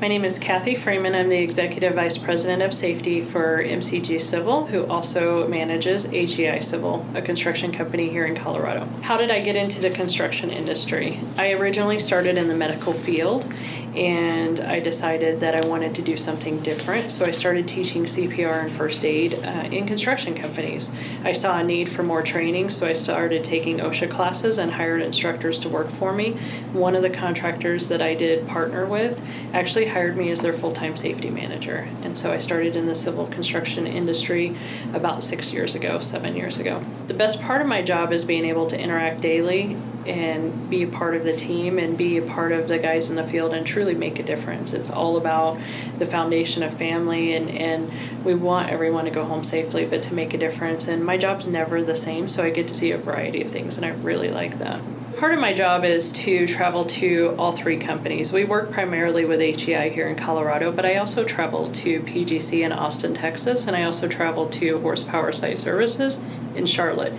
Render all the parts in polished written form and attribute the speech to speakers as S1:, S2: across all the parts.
S1: My name is Kathy Freeman. I'm the Executive Vice President of Safety for MCG Civil, who also manages HEI Civil, a construction company here in Colorado. How did I get into the construction industry? I originally started in the medical field, and I decided that I wanted to do something different, so I started teaching CPR and first aid in construction companies. I saw a need for more training, so I started taking OSHA classes and hired instructors to work for me. One of the contractors that I did partner with actually hired me as their full-time safety manager, and so I started in the civil construction industry about 7 years ago. The best part of my job is being able to interact daily and be a part of the team and be a part of the guys in the field and truly make a difference. It's all about the foundation of family, and we want everyone to go home safely, but to make a difference. And my job's never the same, so I get to see a variety of things, and I really like that. Part of my job is to travel to all three companies. We work primarily with HEI here in Colorado, but I also travel to PGC in Austin, Texas, and I also travel to Horsepower Site Services in Charlotte.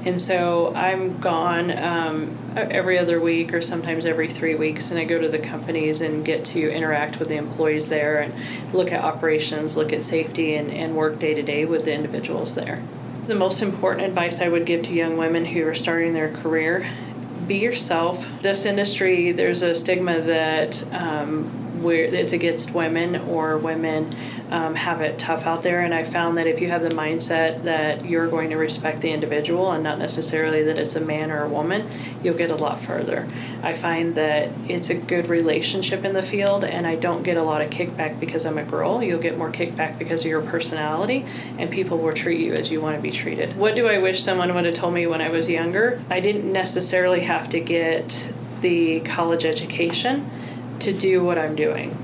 S1: And so I'm gone every other week or sometimes every 3 weeks, and I go to the companies and get to interact with the employees there and look at operations, look at safety, and work day to day with the individuals there. The most important advice I would give to young women who are starting their career: be yourself. This industry, there's a stigma that it's against women, or women have it tough out there, and I found that if you have the mindset that you're going to respect the individual and not necessarily that it's a man or a woman, you'll get a lot further. I find that it's a good relationship in the field, and I don't get a lot of kickback because I'm a girl. You'll get more kickback because of your personality, and people will treat you as you want to be treated. What do I wish someone would have told me when I was younger? I didn't necessarily have to get the college education to do what I'm doing.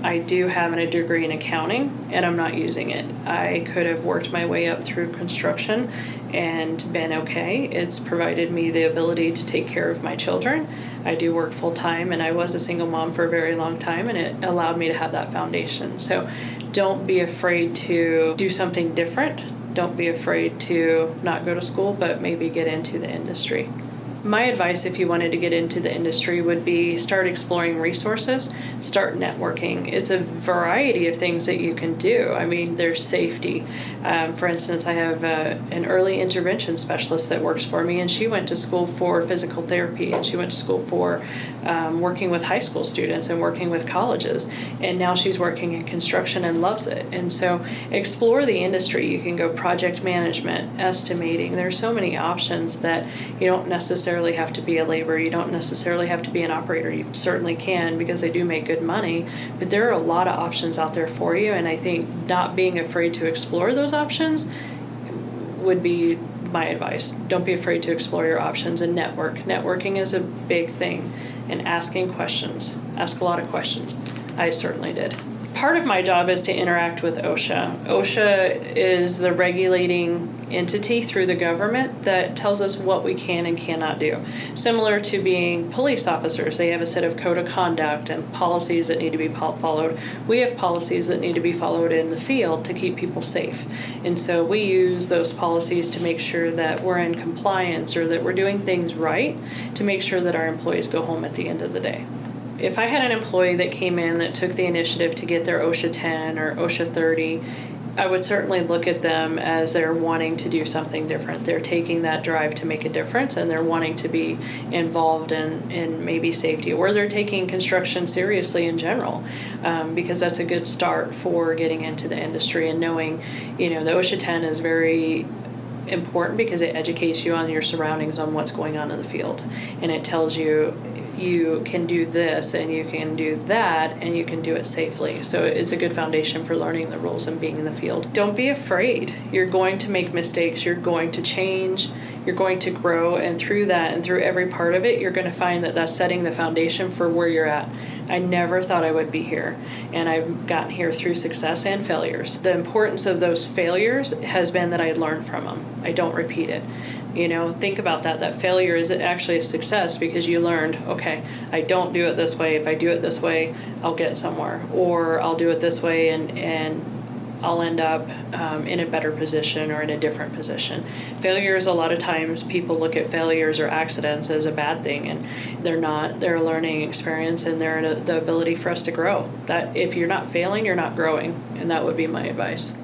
S1: I do have a degree in accounting, and I'm not using it. I could have worked my way up through construction and been okay. It's provided me the ability to take care of my children. I do work full time, and I was a single mom for a very long time, and it allowed me to have that foundation. So don't be afraid to do something different. Don't be afraid to not go to school, but maybe get into the industry. My advice, if you wanted to get into the industry, would be start exploring resources, start networking. It's a variety of things that you can do. I mean, there's safety. For instance, I have an early intervention specialist that works for me, and she went to school for physical therapy, and she went to school for working with high school students and working with colleges, and now she's working in construction and loves it. And so explore the industry. You can go project management, estimating. There's so many options that you don't necessarily have to be a laborer. You don't necessarily have to be an operator. You certainly can, because they do make good money, but there are a lot of options out there for you, and I think not being afraid to explore those options would be my advice. Don't be afraid to explore your options and network. Networking is a big thing, and asking questions. Ask a lot of questions. I certainly did. Part of my job is to interact with OSHA. OSHA is the regulating entity through the government that tells us what we can and cannot do. Similar to being police officers, they have a set of code of conduct and policies that need to be followed. We have policies that need to be followed in the field to keep people safe. And so we use those policies to make sure that we're in compliance, or that we're doing things right, to make sure that our employees go home at the end of the day. If I had an employee that came in that took the initiative to get their OSHA 10 or OSHA 30, I would certainly look at them as they're wanting to do something different. They're taking that drive to make a difference, and they're wanting to be involved in maybe safety, or they're taking construction seriously in general, because that's a good start for getting into the industry and knowing, the OSHA 10 is very important because it educates you on your surroundings, on what's going on in the field, and it tells you you can do this and you can do that and you can do it safely. So it's a good foundation for learning the rules and being in the field. Don't be afraid. You're going to make mistakes. You're going to change. You're going to grow. And through that and through every part of it, you're going to find that that's setting the foundation for where you're at. I never thought I would be here, and I've gotten here through success and failures. The importance of those failures has been that I learn from them. I don't repeat it. Think about that. That failure is actually a success because you learned, okay, I don't do it this way. If I do it this way, I'll get somewhere. Or I'll do it this way and I'll end up in a better position or in a different position. Failures, a lot of times people look at failures or accidents as a bad thing, and they're not. They're a learning experience, and they're the ability for us to grow. That if you're not failing, you're not growing, and that would be my advice.